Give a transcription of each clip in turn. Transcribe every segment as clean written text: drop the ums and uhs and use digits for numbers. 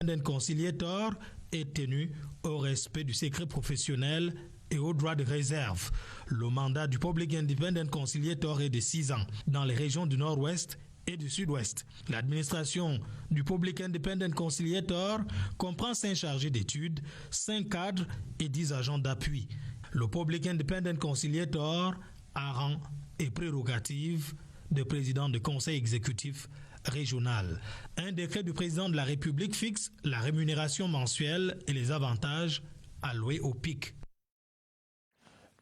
Independent Conciliator est tenu au respect du secret professionnel et au droit de réserve. Le mandat du Public Independent Conciliator est de 6 ans dans les régions du Nord-Ouest et du Sud-Ouest. L'administration du Public Independent Conciliator comprend 5 chargés d'études, 5 cadres et 10 agents d'appui. Le Public Independent Conciliator a rang et prérogatives de président de conseil exécutif régional. Un décret du président de la République fixe la rémunération mensuelle et les avantages alloués au PIC.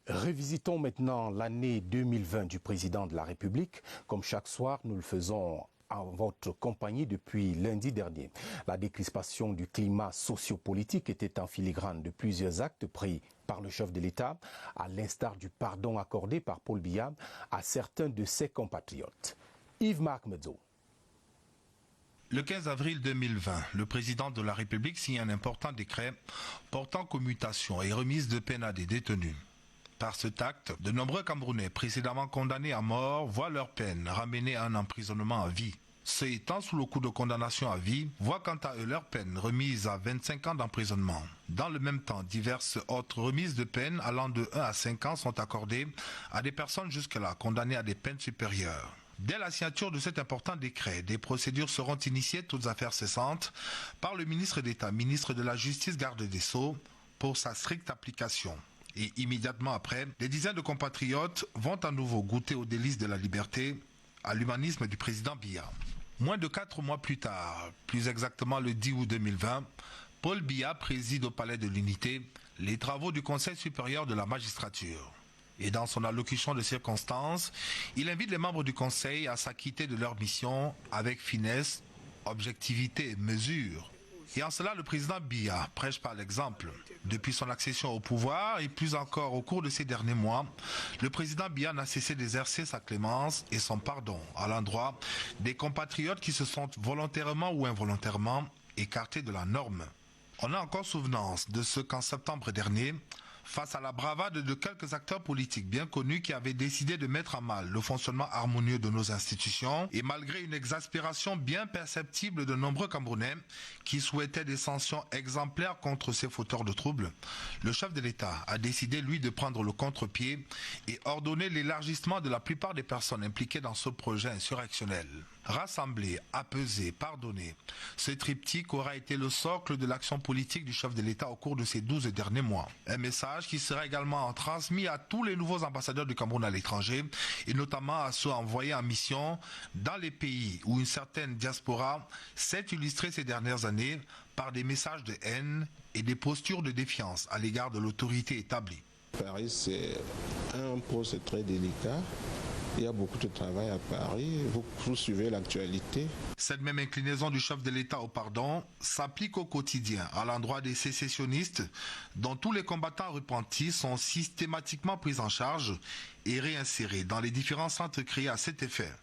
Revisitons maintenant l'année 2020 du président de la République. Comme chaque soir, nous le faisons en votre compagnie depuis lundi dernier. La décrispation du climat sociopolitique était en filigrane de plusieurs actes pris par le chef de l'État, à l'instar du pardon accordé par Paul Biya à certains de ses compatriotes. Yves-Marc Medzo. Le 15 avril 2020, le président de la République signe un important décret portant commutation et remise de peine à des détenus. Par cet acte, de nombreux Camerounais précédemment condamnés à mort voient leur peine ramenée à un emprisonnement à vie. Ceux étant sous le coup de condamnation à vie voient quant à eux leur peine remise à 25 ans d'emprisonnement. Dans le même temps, diverses autres remises de peine allant de 1 à 5 ans sont accordées à des personnes jusque-là condamnées à des peines supérieures. Dès la signature de cet important décret, des procédures seront initiées, toutes affaires cessantes, par le ministre d'État, ministre de la Justice, garde des Sceaux, pour sa stricte application. Et immédiatement après, des dizaines de compatriotes vont à nouveau goûter aux délices de la liberté, à l'humanisme du président Biya. Moins de 4 mois plus tard, plus exactement le 10 août 2020, Paul Biya préside au Palais de l'Unité les travaux du Conseil supérieur de la magistrature. Et dans son allocution de circonstances, il invite les membres du Conseil à s'acquitter de leur mission avec finesse, objectivité et mesure. Et en cela, le président Biya prêche par l'exemple. Depuis son accession au pouvoir et plus encore au cours de ces derniers mois, le président Biya n'a cessé d'exercer sa clémence et son pardon à l'endroit des compatriotes qui se sont volontairement ou involontairement écartés de la norme. On a encore souvenance de ce qu'en septembre dernier, face à la bravade de quelques acteurs politiques bien connus qui avaient décidé de mettre à mal le fonctionnement harmonieux de nos institutions et malgré une exaspération bien perceptible de nombreux Camerounais qui souhaitaient des sanctions exemplaires contre ces fauteurs de troubles, le chef de l'État a décidé, lui, de prendre le contre-pied et ordonner l'élargissement de la plupart des personnes impliquées dans ce projet insurrectionnel. Rassembler, apaiser, pardonner. Ce triptyque aura été le socle de l'action politique du chef de l'État au cours de ces 12 derniers mois. Un message qui sera également transmis à tous les nouveaux ambassadeurs du Cameroun à l'étranger et notamment à ceux envoyés en mission dans les pays où une certaine diaspora s'est illustrée ces dernières années par des messages de haine et des postures de défiance à l'égard de l'autorité établie. Paris, c'est un poste très délicat. Il y a beaucoup de travail à Paris, vous suivez l'actualité. Cette même inclinaison du chef de l'État au pardon s'applique au quotidien à l'endroit des sécessionnistes dont tous les combattants repentis sont systématiquement pris en charge et réinsérés dans les différents centres créés à cet effet.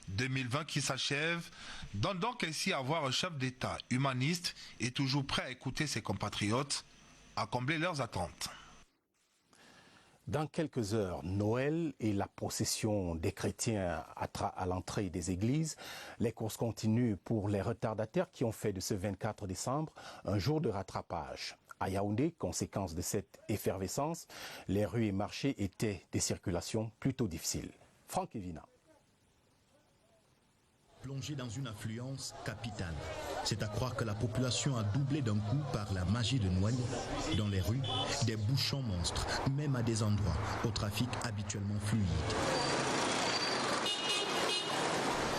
2020 qui s'achève donne donc ainsi à voir un chef d'État humaniste et toujours prêt à écouter ses compatriotes, à combler leurs attentes. Dans quelques heures, Noël et la procession des chrétiens à l'entrée des églises. Les courses continuent pour les retardataires qui ont fait de ce 24 décembre un jour de rattrapage. À Yaoundé, conséquence de cette effervescence, les rues et marchés étaient des circulations plutôt difficiles. Franck Evina. Plongé dans une affluence capitale. C'est à croire que la population a doublé d'un coup par la magie de Noël. Dans les rues, des bouchons monstres, même à des endroits au trafic habituellement fluide.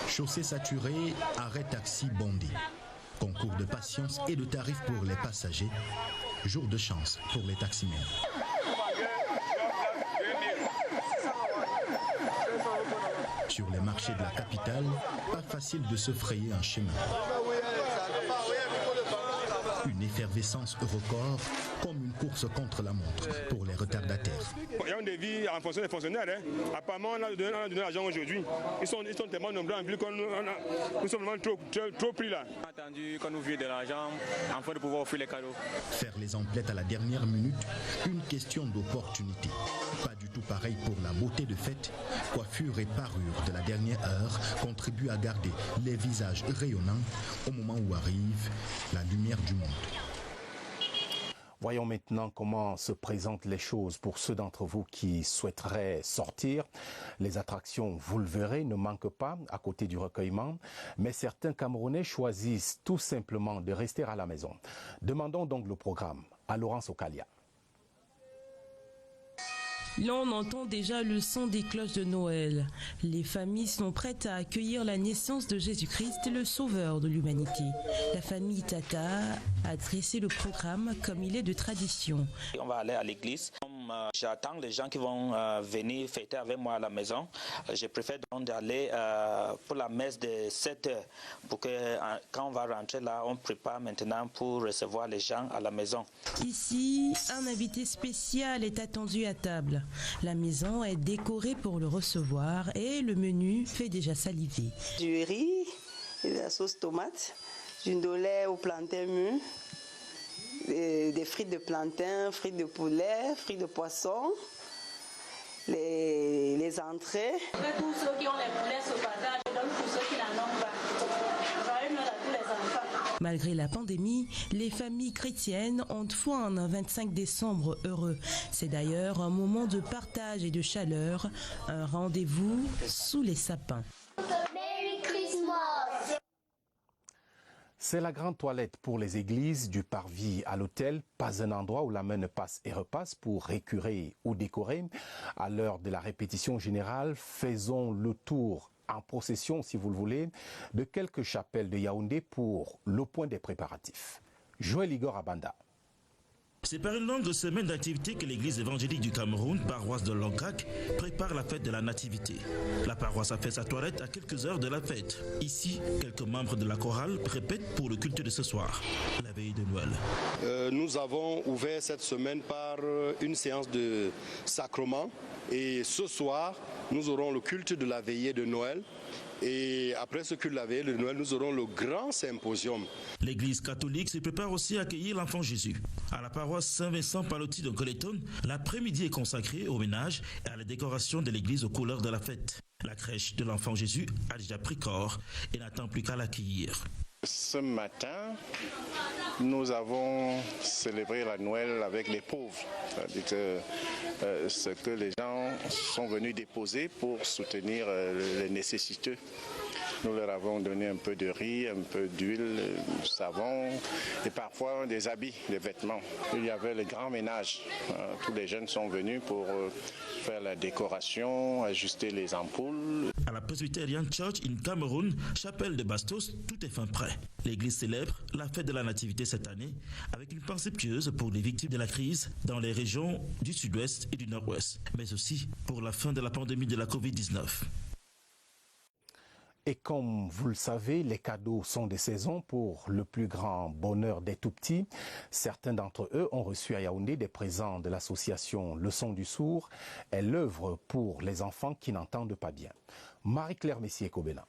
Chaussée saturée, arrêt taxi bondé. Concours de patience et de tarifs pour les passagers. Jour de chance pour les taximens. Sur les marchés de la capitale, pas facile de se frayer un chemin. Une effervescence record comme une course contre la montre pour les retardataires. Il y a un devis en fonction des fonctionnaires. Apparemment, on a donné l'argent aujourd'hui. Ils sont tellement nombreux en ville qu'on nous sommes vraiment trop pris là. On a attendu qu'on nous vire de l'argent afin de pouvoir offrir les cadeaux. Faire les emplettes à la dernière minute, une question d'opportunité. Pas du tout pareil pour la beauté de fête. Coiffure et parure de la dernière heure contribuent à garder les visages rayonnants au moment où arrive la lumière du monde. Voyons maintenant comment se présentent les choses pour ceux d'entre vous qui souhaiteraient sortir. Les attractions, vous le verrez, ne manquent pas à côté du recueillement, mais certains Camerounais choisissent tout simplement de rester à la maison. Demandons donc le programme à Laurence Okalia. Là, on entend déjà le son des cloches de Noël. Les familles sont prêtes à accueillir la naissance de Jésus-Christ, le sauveur de l'humanité. La famille Tata a dressé le programme comme il est de tradition. On va aller à l'église. J'attends les gens qui vont venir fêter avec moi à la maison. Je préfère donc d'aller pour la messe de 7 heures pour que quand on va rentrer là, on prépare maintenant pour recevoir les gens à la maison. Ici, un invité spécial est attendu à table. La maison est décorée pour le recevoir et le menu fait déjà saliver. Du riz, de la sauce tomate, du ndolé au plantain mûr, des frites de plantain, frites de poulet, frites de poisson, les entrées. Tous ceux qui ont les poulets se partagent, je donne pour ceux qui n'en ont pas. Joyeux Noël à tous les enfants. Malgré la pandémie, les familles chrétiennes ont foi en un 25 décembre heureux. C'est d'ailleurs un moment de partage et de chaleur, un rendez-vous sous les sapins. Merry Christmas! C'est la grande toilette pour les églises, du parvis à l'hôtel, pas un endroit où la main ne passe et repasse pour récurer ou décorer. À l'heure de la répétition générale, faisons le tour en procession, si vous le voulez, de quelques chapelles de Yaoundé pour le point des préparatifs. Joël Igor Abanda. C'est par une longue semaine d'activité que l'église évangélique du Cameroun, paroisse de Longac, prépare la fête de la Nativité. La paroisse a fait sa toilette à quelques heures de la fête. Ici, quelques membres de la chorale répètent pour le culte de ce soir, la veille de Noël. Nous avons ouvert cette semaine par une séance de sacrement et ce soir, nous aurons le culte de la veillée de Noël. Et après ce culte de la veillée de Noël, nous aurons le grand symposium. L'église catholique se prépare aussi à accueillir l'enfant Jésus. À la paroisse Saint-Vincent-Palotti de Coleton, l'après-midi est consacré au ménage et à la décoration de l'église aux couleurs de la fête. La crèche de l'enfant Jésus a déjà pris corps et n'attend plus qu'à l'accueillir. Ce matin, nous avons célébré la Noël avec les pauvres. C'est-à-dire que ce que les gens sont venus déposer pour soutenir les nécessiteux. Nous leur avons donné un peu de riz, un peu d'huile, du savon et parfois des habits, des vêtements. Il y avait le grand ménage. Tous les jeunes sont venus pour faire la décoration, ajuster les ampoules. À la Presbyterian Church in Cameroun, chapelle de Bastos, tout est fin prêt. L'église célèbre la fête de la Nativité cette année avec une pensée pieuse pour les victimes de la crise dans les régions du sud-ouest et du nord-ouest, mais aussi pour la fin de la pandémie de la Covid-19. Et comme vous le savez, les cadeaux sont de saison pour le plus grand bonheur des tout-petits. Certains d'entre eux ont reçu à Yaoundé des présents de l'association Le Son du Sourd. Elle œuvre pour les enfants qui n'entendent pas bien. Marie-Claire Messier-Kobena.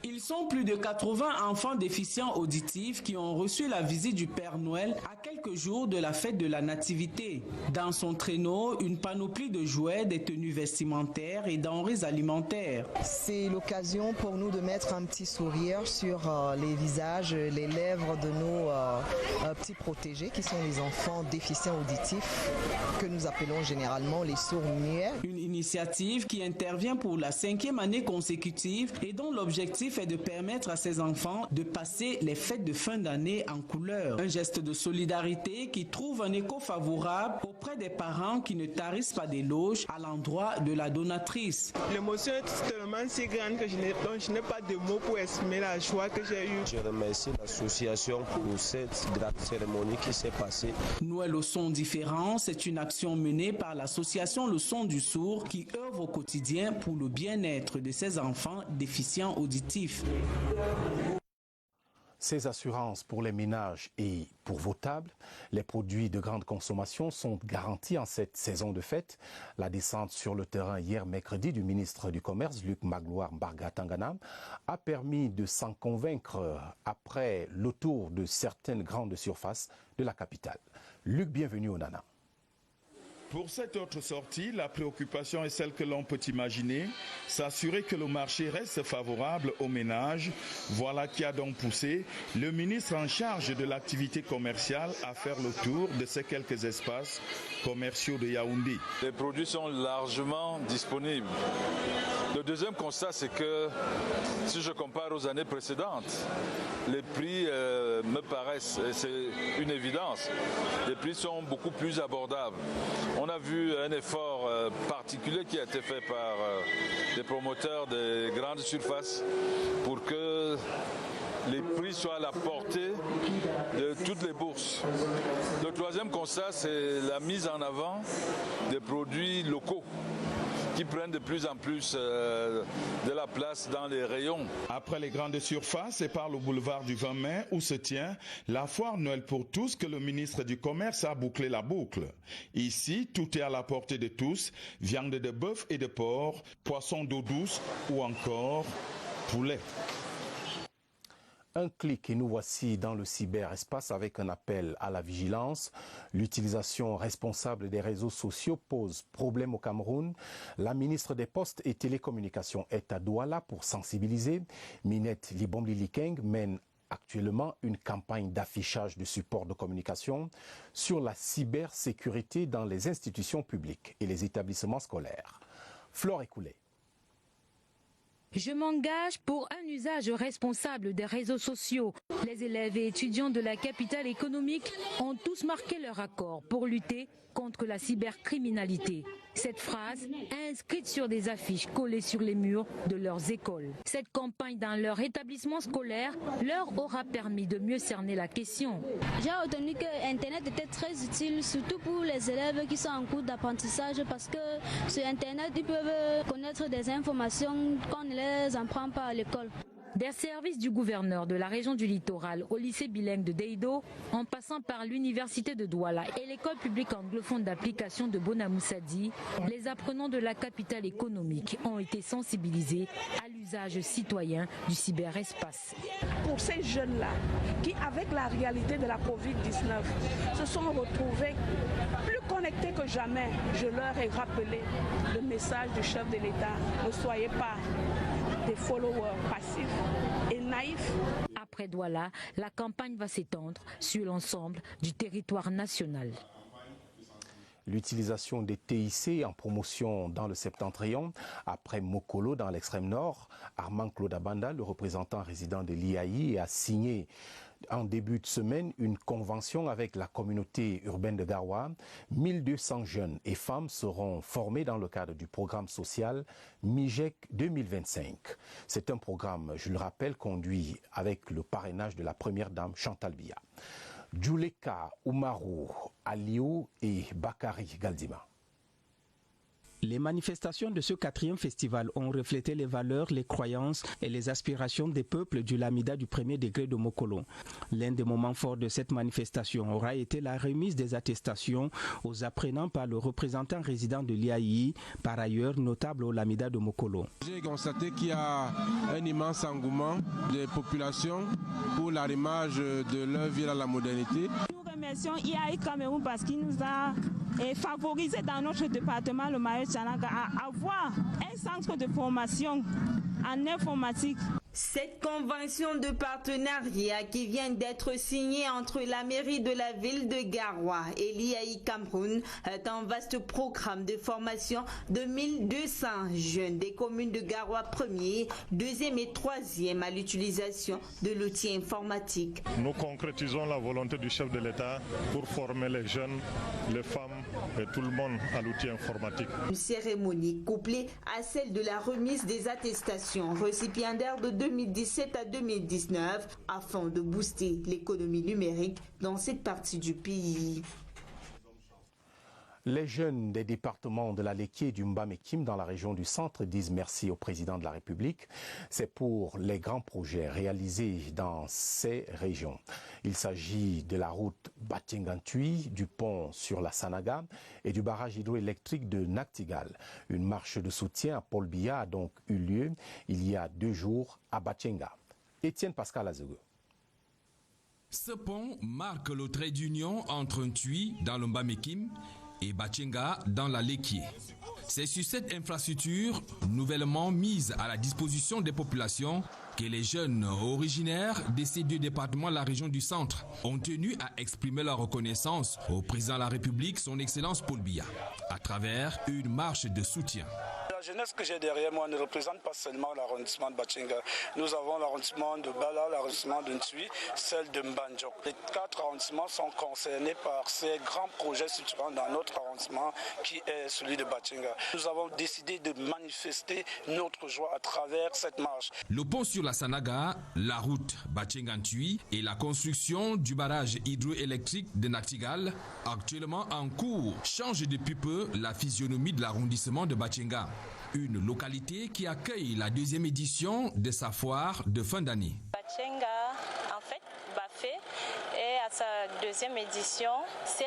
Ils sont plus de 80 enfants déficients auditifs qui ont reçu la visite du Père Noël à quelques jours de la fête de la Nativité. Dans son traîneau, une panoplie de jouets, des tenues vestimentaires et denrées alimentaires. C'est l'occasion pour nous de mettre un petit sourire sur les visages, les lèvres de nos petits protégés qui sont les enfants déficients auditifs que nous appelons généralement les sourds-muets. Une initiative qui intervient pour la 5e année consécutive et dont l'objectif est de permettre à ces enfants de passer les fêtes de fin d'année en couleur. Un geste de solidarité qui trouve un écho favorable auprès des parents qui ne tarissent pas d'éloges à l'endroit de la donatrice. L'émotion est tellement si grande que je n'ai pas de mots pour exprimer la joie que j'ai eue. Je remercie l'association pour cette grande cérémonie qui s'est passée. Noël au son différent, c'est une action menée par l'association Le Son du Sourd qui œuvre au quotidien pour le bien-être de ces enfants déficients auditifs. Ces assurances pour les ménages et pour vos tables, les produits de grande consommation sont garantis en cette saison de fête. La descente sur le terrain hier mercredi du ministre du Commerce, Luc Magloire Mbarga-Tangana, a permis de s'en convaincre après le tour de certaines grandes surfaces de la capitale. Luc, bienvenue au Nana. Pour cette autre sortie, la préoccupation est celle que l'on peut imaginer, s'assurer que le marché reste favorable aux ménages. Voilà qui a donc poussé le ministre en charge de l'activité commerciale à faire le tour de ces quelques espaces commerciaux de Yaoundé. Les produits sont largement disponibles. Le deuxième constat, c'est que si je compare aux années précédentes, les prix me paraissent, et c'est une évidence, les prix sont beaucoup plus abordables. On a vu un effort particulier qui a été fait par les promoteurs des grandes surfaces pour que les prix soient à la portée de toutes les bourses. Le troisième constat, c'est la mise en avant des produits locaux qui prennent de plus en plus de la place dans les rayons. Après les grandes surfaces et par le boulevard du 20 mai où se tient la foire Noël pour tous que le ministre du Commerce a bouclé la boucle. Ici, tout est à la portée de tous, viande de bœuf et de porc, poisson d'eau douce ou encore poulet. Un clic et nous voici dans le cyberespace avec un appel à la vigilance. L'utilisation responsable des réseaux sociaux pose problème au Cameroun. La ministre des Postes et Télécommunications est à Douala pour sensibiliser. Minette Libomli-Likeng mène actuellement une campagne d'affichage de support de communication sur la cybersécurité dans les institutions publiques et les établissements scolaires. Flore Écoulé. Je m'engage pour un usage responsable des réseaux sociaux. Les élèves et étudiants de la capitale économique ont tous marqué leur accord pour lutter contre la cybercriminalité. Cette phrase est inscrite sur des affiches collées sur les murs de leurs écoles. Cette campagne dans leur établissement scolaire leur aura permis de mieux cerner la question. J'ai retenu que Internet était très utile, surtout pour les élèves qui sont en cours d'apprentissage, parce que sur Internet, ils peuvent connaître des informations qu'on ne les apprend pas à l'école. Des services du gouverneur de la région du littoral au lycée bilingue de Deido, en passant par l'université de Douala et l'école publique anglophone d'application de Bonamoussadi, les apprenants de la capitale économique ont été sensibilisés à l'usage citoyen du cyberespace. Pour ces jeunes-là, qui avec la réalité de la Covid-19 se sont retrouvés plus connectés que jamais, je leur ai rappelé le message du chef de l'État. Ne soyez pas des followers passifs et naïfs. Après Douala, la campagne va s'étendre sur l'ensemble du territoire national. L'utilisation des TIC en promotion dans le septentrion, après Mokolo dans l'extrême nord, Armand Claude Abanda, le représentant résident de l'IAI, a signé en début de semaine une convention avec la communauté urbaine de Garoua. 1200 jeunes et femmes seront formés dans le cadre du programme social MIGEC 2025. C'est un programme, je le rappelle, conduit avec le parrainage de la première dame Chantal Biya. Djouleka Oumarou Aliou et Bakari Galdima. Les manifestations de ce 4e festival ont reflété les valeurs, les croyances et les aspirations des peuples du Lamida du premier degré de Mokolo. L'un des moments forts de cette manifestation aura été la remise des attestations aux apprenants par le représentant résident de l'IAI, par ailleurs notable au Lamida de Mokolo. J'ai constaté qu'il y a un immense engouement des populations pour l'arrimage de leur ville à la modernité. Nous remercions IAI Cameroun parce qu'il nous a favorisé dans notre département, le Mayo-Tchanaga, à avoir un centre de formation en informatique. Cette convention de partenariat qui vient d'être signée entre la mairie de la ville de Garoua et l'IAI Cameroun est un vaste programme de formation de 1200 jeunes des communes de Garoua 1er, 2e et 3e à l'utilisation de l'outil informatique. Nous concrétisons la volonté du chef de l'État pour former les jeunes, les femmes et tout le monde à l'outil informatique. Une cérémonie couplée à celle de la remise des attestations récipiendaires de 2017 à 2019 afin de booster l'économie numérique dans cette partie du pays. Les jeunes des départements de la Léquié et du Mbamekim dans la région du centre disent merci au président de la République. C'est pour les grands projets réalisés dans ces régions. Il s'agit de la route Batengantui, du pont sur la Sanaga et du barrage hydroélectrique de Naktigal. Une marche de soutien à Paul Biya a donc eu lieu il y a 2 jours à Batenga. Étienne Pascal Azego. Ce pont marque le trait d'union entre Ntui dans le Mbamekim et Batenga dans la Léquié. C'est sur cette infrastructure nouvellement mise à la disposition des populations que les jeunes originaires de ces 2 départements de la région du centre ont tenu à exprimer leur reconnaissance au président de la République, son Excellence Paul Biya, à travers une marche de soutien. La jeunesse que j'ai derrière moi ne représente pas seulement l'arrondissement de Batenga. Nous avons l'arrondissement de Bala, l'arrondissement de Ntui, celle de Mbanjok. Les 4 arrondissements sont concernés par ces grands projets structurants dans notre arrondissement qui est celui de Batenga. Nous avons décidé de manifester notre joie à travers cette marche. Le pont sur la Sanaga, la route Batenga-Ntui et la construction du barrage hydroélectrique de Naktigal, actuellement en cours, changent depuis peu la physionomie de l'arrondissement de Batenga. Une localité qui accueille la 2e édition de sa foire de fin d'année. Batenga, en fait, Bafé, est à sa 2e édition. C'est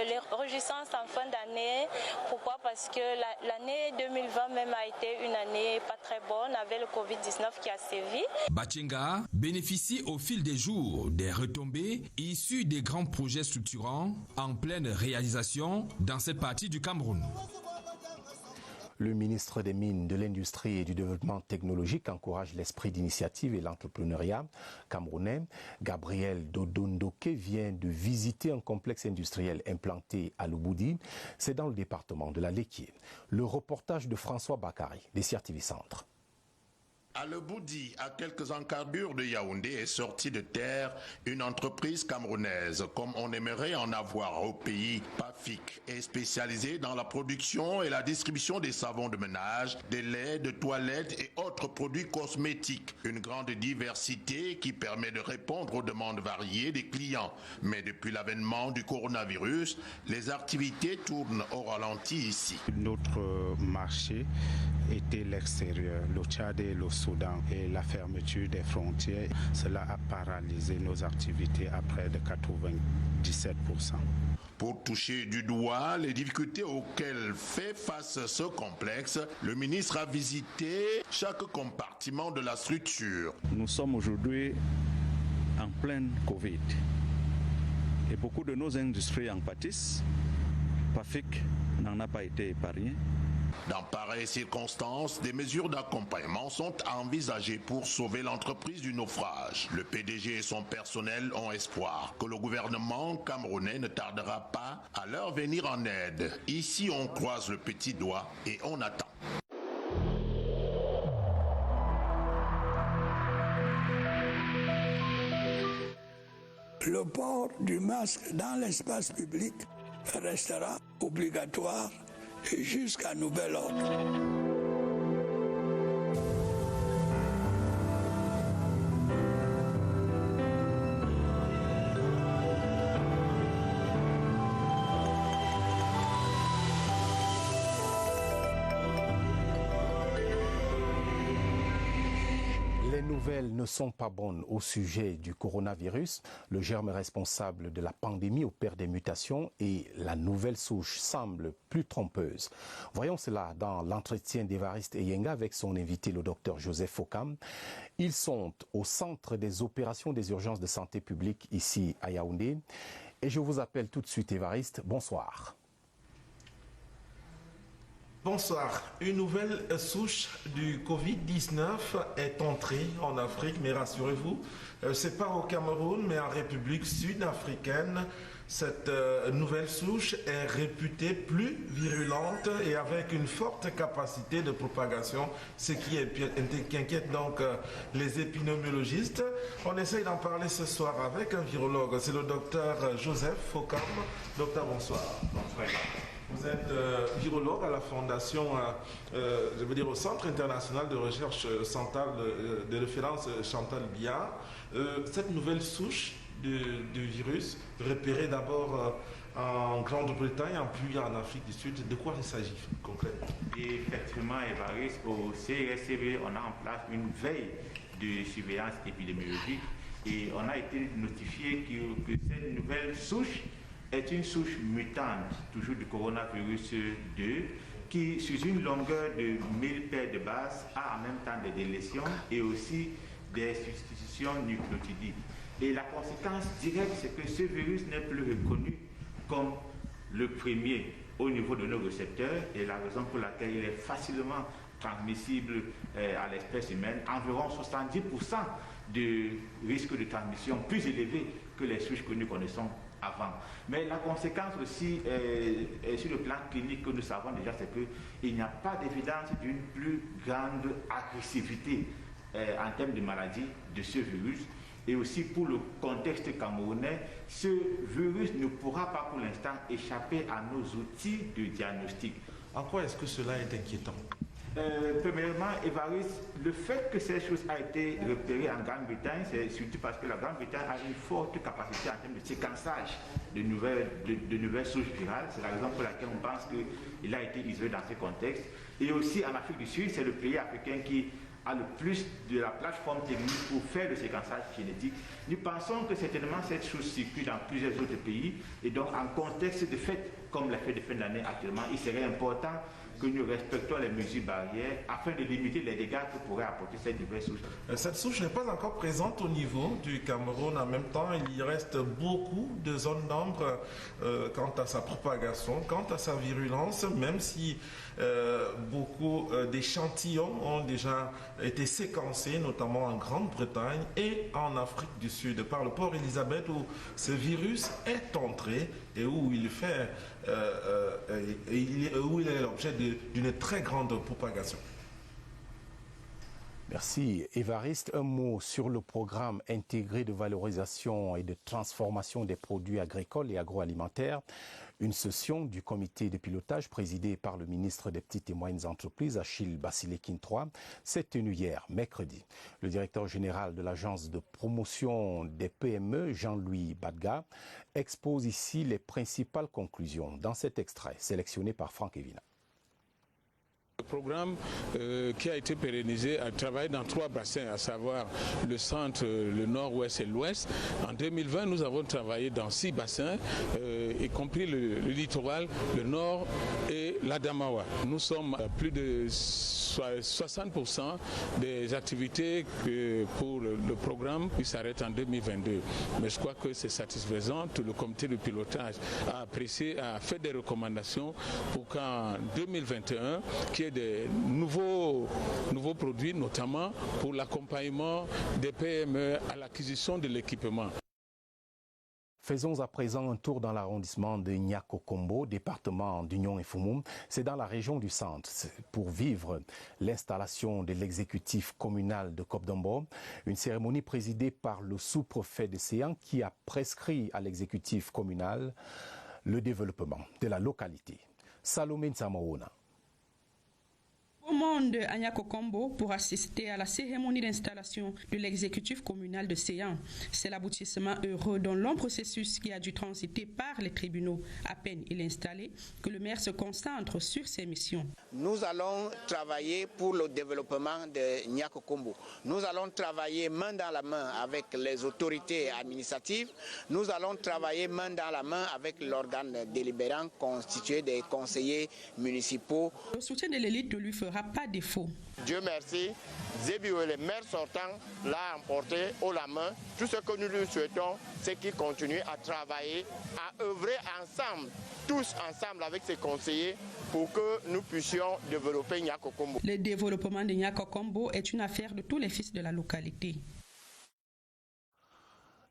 les réjouissances en fin d'année. Pourquoi? Parce que l'année 2020 même a été une année pas très bonne avec le Covid-19 qui a sévi. Batenga bénéficie au fil des jours des retombées issues des grands projets structurants en pleine réalisation dans cette partie du Cameroun. Le ministre des Mines, de l'Industrie et du Développement technologique encourage l'esprit d'initiative et l'entrepreneuriat camerounais. Gabriel Dodondoke vient de visiter un complexe industriel implanté à Lubudi. C'est dans le département de la Léquié. Le reportage de François Bakary, des TV Centre. À Leboudi, à quelques encablures de Yaoundé, est sortie de terre une entreprise camerounaise, comme on aimerait en avoir au pays. PAFIC est spécialisée dans la production et la distribution des savons de ménage, des laits, de toilettes et autres produits cosmétiques. Une grande diversité qui permet de répondre aux demandes variées des clients. Mais depuis l'avènement du coronavirus, les activités tournent au ralenti ici. Notre marché était l'extérieur, le Tchad et le Soudan, et la fermeture des frontières, cela a paralysé nos activités à près de 97%. Pour toucher du doigt les difficultés auxquelles fait face ce complexe, le ministre a visité chaque compartiment de la structure. Nous sommes aujourd'hui en pleine Covid et beaucoup de nos industries en pâtissent. PAFIC n'en a pas été épargné. Dans pareilles circonstances, des mesures d'accompagnement sont envisagées pour sauver l'entreprise du naufrage. Le PDG et son personnel ont espoir que le gouvernement camerounais ne tardera pas à leur venir en aide. Ici, on croise le petit doigt et on attend. Le port du masque dans l'espace public restera obligatoire jusqu'à nouvel ordre. Les nouvelles ne sont pas bonnes au sujet du coronavirus. Le germe responsable de la pandémie opère des mutations et la nouvelle souche semble plus trompeuse. Voyons cela dans l'entretien d'Évariste Eyenga avec son invité, le docteur Joseph Fokam. Ils sont au centre des opérations des urgences de santé publique ici à Yaoundé. Et je vous appelle tout de suite Évariste. Bonsoir. Bonsoir. Une nouvelle souche du Covid-19 est entrée en Afrique, mais rassurez-vous, c'est pas au Cameroun, mais en République sud-africaine. Cette nouvelle souche est réputée plus virulente et avec une forte capacité de propagation, ce qui inquiète donc les épidémiologistes. On essaye d'en parler ce soir avec un virologue, c'est le docteur Joseph Fokam. Docteur, bonsoir. Bonsoir. Vous êtes virologue à la fondation, je veux dire au Centre international de recherche de référence Chantal Biya. Cette nouvelle souche du virus, repérée d'abord en Grande-Bretagne, puis en Afrique du Sud. De quoi il s'agit concrètement? Et effectivement, Évariste, au CRSCB, on a en place une veille de surveillance épidémiologique et on a été notifié que cette nouvelle souche est une souche mutante, toujours du coronavirus 2, qui, sur une longueur de 1000 paires de bases, a en même temps des délétions et aussi des substitutions nucléotidiques. Et la conséquence directe, c'est que ce virus n'est plus reconnu comme le premier au niveau de nos récepteurs, et la raison pour laquelle il est facilement transmissible à l'espèce humaine, environ 70% de risque de transmission plus élevé que les souches que nous connaissons avant. Mais la conséquence aussi sur le plan clinique que nous savons déjà, c'est qu'il n'y a pas d'évidence d'une plus grande agressivité en termes de maladie de ce virus. Et aussi pour le contexte camerounais, ce virus ne pourra pas pour l'instant échapper à nos outils de diagnostic. En quoi est-ce que cela est inquiétant? Premièrement, Évariste, le fait que cette chose a été repérée en Grande-Bretagne, c'est surtout parce que la Grande-Bretagne a une forte capacité en termes de séquençage de nouvelles souches virales. C'est la raison pour laquelle on pense qu'il a été isolé dans ce contexte. Et aussi en Afrique du Sud, c'est le pays africain qui a le plus de la plateforme technique pour faire le séquençage génétique. Nous pensons que certainement cette chose circule dans plusieurs autres pays et donc en contexte de fête, comme la fête de fin d'année actuellement, il serait important que nous respectons les mesures barrières afin de limiter les dégâts que pourrait apporter cette nouvelle souche. Cette souche n'est pas encore présente au niveau du Cameroun. En même temps, il y reste beaucoup de zones d'ombre quant à sa propagation, quant à sa virulence, même si beaucoup d'échantillons ont déjà été séquencés, notamment en Grande-Bretagne et en Afrique du Sud, par le port Elisabeth où ce virus est entré et où il fait où il est l'objet d'une très grande propagation. Merci Évariste. Un mot sur le programme intégré de valorisation et de transformation des produits agricoles et agroalimentaires. Une session du comité de pilotage présidé par le ministre des Petites et Moyennes Entreprises, Achille Basilekin III, s'est tenue hier, mercredi. Le directeur général de l'agence de promotion des PME, Jean-Louis Badga, expose ici les principales conclusions dans cet extrait sélectionné par Franck Evina. Le programme qui a été pérennisé a travaillé dans 3 bassins, à savoir le centre, le nord-ouest et l'ouest. En 2020, nous avons travaillé dans 6 bassins, y compris le littoral, le nord et l'Adamawa. Nous sommes à plus de 60% des activités pour le programme qui s'arrête en 2022. Mais je crois que c'est satisfaisant. Tout le comité de pilotage a apprécié, a fait des recommandations pour qu'en 2021, qu'il y ait des nouveaux produits, notamment pour l'accompagnement des PME à l'acquisition de l'équipement. Faisons à présent un tour dans l'arrondissement de Niakokombo, département d'Union et Foumoum. C'est dans la région du centre. Pour vivre l'installation de l'exécutif communal de Kobdombo, une cérémonie présidée par le sous-préfet de Séan qui a prescrit à l'exécutif communal le développement de la localité. Salomé Nsamaona. Au monde à Niakokombo pour assister à la cérémonie d'installation de l'exécutif communal de Séan. C'est l'aboutissement heureux d'un long processus qui a dû transiter par les tribunaux. À peine il est installé que le maire se concentre sur ses missions. Nous allons travailler pour le développement de Niakokombo. Nous allons travailler main dans la main avec les autorités administratives. Nous allons travailler main dans la main avec l'organe délibérant constitué des conseillers municipaux. Le soutien de l'élite ne lui fera pas défaut. Dieu merci, Zébio, le maire sortant, l'a emporté haut la main. Tout ce que nous lui souhaitons, c'est qu'il continue à travailler, à œuvrer ensemble, tous ensemble avec ses conseillers, pour que nous puissions développer Niakokombo. Le développement de Niakokombo est une affaire de tous les fils de la localité.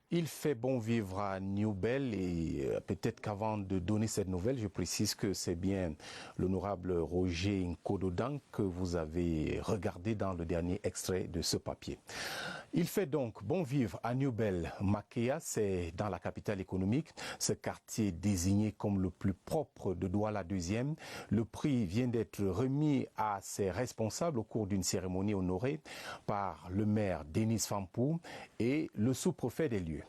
Il fait bon vivre à Newbel et peut-être qu'avant de donner cette nouvelle, je précise que c'est bien l'honorable Roger Nkododan que vous avez regardé dans le dernier extrait de ce papier. Il fait donc bon vivre à Newbel. Makea, c'est dans la capitale économique, ce quartier désigné comme le plus propre de Douala 2e. Le prix vient d'être remis à ses responsables au cours d'une cérémonie honorée par le maire Denis Fampou et le sous-préfet des lieux,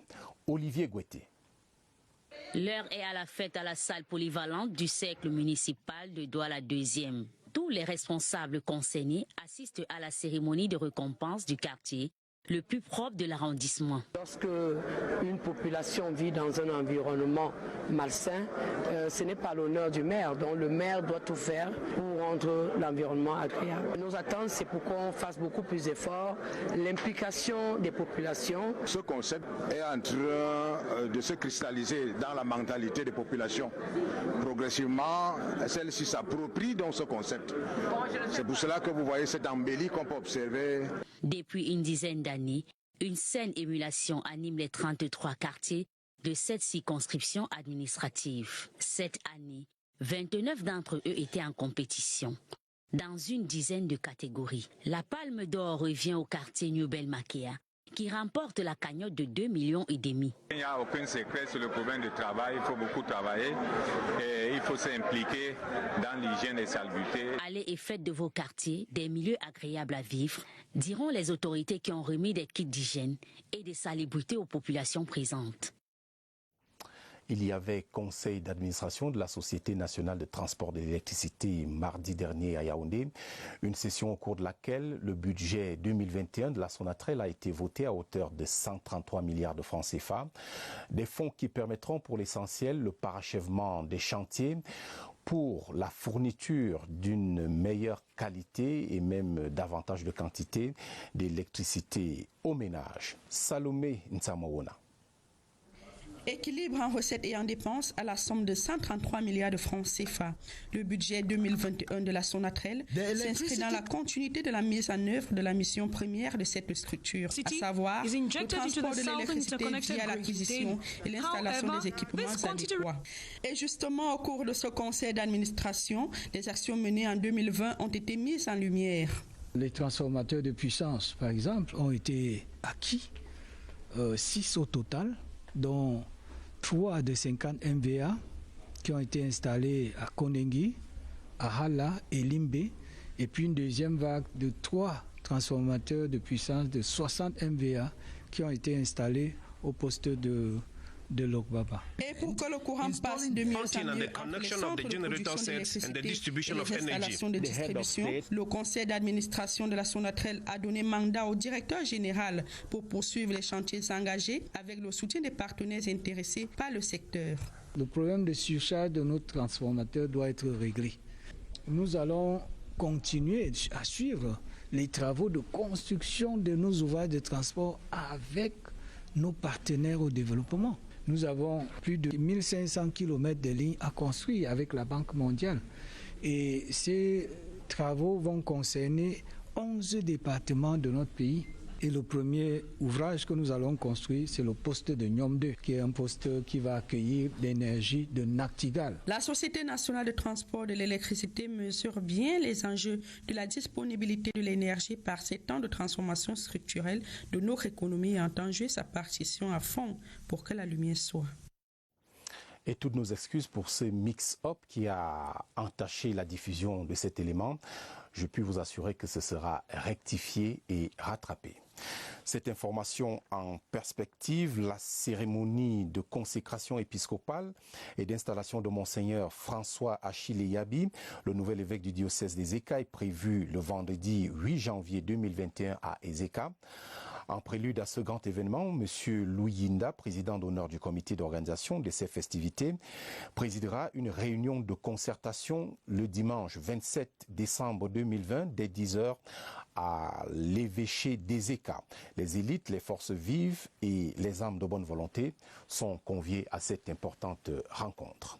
Olivier Goueté. L'heure est à la fête à la salle polyvalente du cercle municipal de Douala 2e. Tous les responsables concernés assistent à la cérémonie de récompense du quartier, le plus propre de l'arrondissement. Lorsque une population vit dans un environnement malsain, ce n'est pas l'honneur du maire. Donc le maire doit tout faire pour rendre l'environnement agréable. Nos attentes, c'est pour qu'on fasse beaucoup plus d'efforts, l'implication des populations. Ce concept est en train de se cristalliser dans la mentalité des populations. Progressivement, celles-ci s'approprient donc ce concept. C'est pour cela que vous voyez cette embellie qu'on peut observer. Depuis une dizaine d'années, une saine émulation anime les 33 quartiers de cette circonscription administrative. Cette année, 29 d'entre eux étaient en compétition. Dans une dizaine de catégories, la palme d'or revient au quartier New Belmakea, qui remporte la cagnotte de 2,5 millions. Il n'y a aucun secret sur le problème de travail, il faut beaucoup travailler et il faut s'impliquer dans l'hygiène et salubrité. Allez et faites de vos quartiers des milieux agréables à vivre, diront les autorités qui ont remis des kits d'hygiène et de salubrité aux populations présentes. Il y avait conseil d'administration de la Société nationale de transport de l'électricité mardi dernier à Yaoundé, une session au cours de laquelle le budget 2021 de la Sonatrel a été voté à hauteur de 133 milliards de francs CFA, des fonds qui permettront pour l'essentiel le parachèvement des chantiers pour la fourniture d'une meilleure qualité et même davantage de quantité d'électricité aux ménages. Salomé Ntsamawona. Équilibre en recettes et en dépenses à la somme de 133 milliards de francs CFA. Le budget 2021 de la Sonatrel s'inscrit dans la continuité de la mise en œuvre de la mission première de cette structure, à savoir le transport de l'électricité via l'acquisition et l'installation des équipements adéquats. Et justement, au cours de ce conseil d'administration, les actions menées en 2020 ont été mises en lumière. Les transformateurs de puissance, par exemple, ont été acquis, 6 au total, dont 3 de 50 MVA qui ont été installés à Konengi, à Hala et Limbe, et puis une deuxième vague de 3 transformateurs de puissance de 60 MVA qui ont été installés au poste de Lokbaba. Et pour que le courant passe de mieux en mieux entre les centres de production d'électricité et les installations de distribution, le conseil d'administration de la Sonatrel a donné mandat au directeur général pour poursuivre les chantiers engagés avec le soutien des partenaires intéressés par le secteur. Le problème de surcharge de nos transformateurs doit être réglé. Nous allons continuer à suivre les travaux de construction de nos ouvrages de transport avec nos partenaires au développement. Nous avons plus de 1500 km de lignes à construire avec la Banque mondiale. Et ces travaux vont concerner 11 départements de notre pays. Et le premier ouvrage que nous allons construire, c'est le poste de Nyom 2, qui est un poste qui va accueillir l'énergie de Naktigal. La Société nationale de transport de l'électricité mesure bien les enjeux de la disponibilité de l'énergie par ces temps de transformation structurelle de notre économie et entend jouer sa partition à fond pour que la lumière soit. Et toutes nos excuses pour ce mix-up qui a entaché la diffusion de cet élément. Je puis vous assurer que ce sera rectifié et rattrapé. Cette information en perspective, la cérémonie de consécration épiscopale et d'installation de Monseigneur François Achille Yabi, le nouvel évêque du diocèse d'Ezeka, est prévue le vendredi 8 janvier 2021 à Ezeka. En prélude à ce grand événement, M. Louis Yinda, président d'honneur du comité d'organisation de ces festivités, présidera une réunion de concertation le dimanche 27 décembre 2020 dès 10h à l'évêché d'Ezeka. Les élites, les forces vives et les âmes de bonne volonté sont conviés à cette importante rencontre.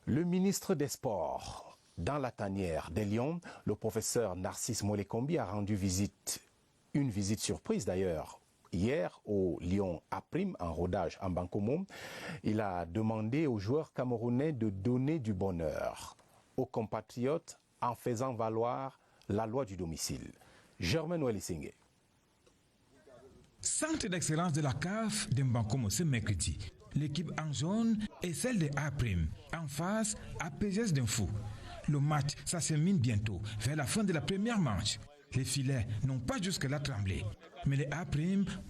Le ministre des Sports, dans la tanière des Lions, le professeur Narcisse Molekombi a rendu une visite surprise d'ailleurs, hier au Lyon A-Prime en rodage en Bankomo. Il a demandé aux joueurs camerounais de donner du bonheur aux compatriotes en faisant valoir la loi du domicile. Germain Ouelissingue. Centre d'excellence de la CAF d'Mbankomo ce mercredi. L'équipe en jaune est celle de A-Prime. En face, APGS d'Info. Le match, ça se mine bientôt, vers la fin de la première manche. Les filets n'ont pas jusque-là tremblé, mais les A'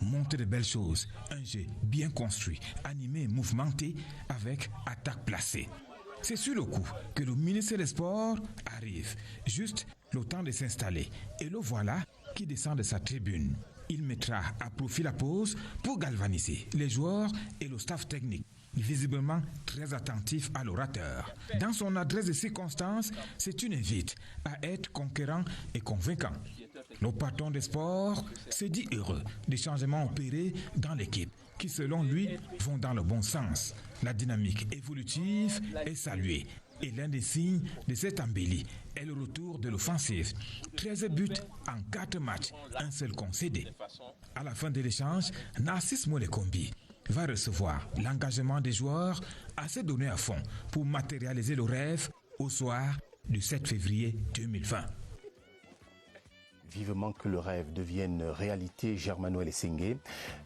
montrent de belles choses. Un jeu bien construit, animé et mouvementé avec attaque placée. C'est sur le coup que le ministre des Sports arrive, juste le temps de s'installer. Et le voilà qui descend de sa tribune. Il mettra à profit la pause pour galvaniser les joueurs et le staff technique, visiblement très attentif à l'orateur. Dans son adresse de circonstances, c'est une invite à être conquérant et convaincant. Le patron des sports se dit heureux des changements opérés dans l'équipe, qui selon lui vont dans le bon sens. La dynamique évolutive est saluée. Et l'un des signes de cette embellie est le retour de l'offensive. 13 buts en 4 matchs, un seul concédé. À la fin de l'échange, Narcisse Molekombi va recevoir l'engagement des joueurs à se donner à fond pour matérialiser le rêve au soir du 7 février 2020. Vivement que le rêve devienne réalité, Germanuel Essengue.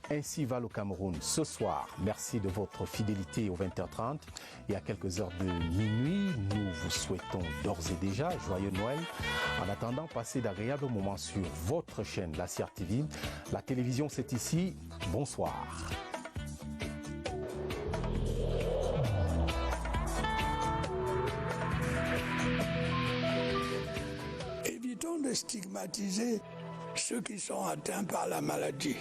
Ainsi va le Cameroun ce soir. Merci de votre fidélité aux 20h30 et à quelques heures de minuit. Nous vous souhaitons d'ores et déjà joyeux Noël. En attendant, passez d'agréables moments sur votre chaîne, la CRTV. La télévision, c'est ici. Bonsoir. De stigmatiser ceux qui sont atteints par la maladie.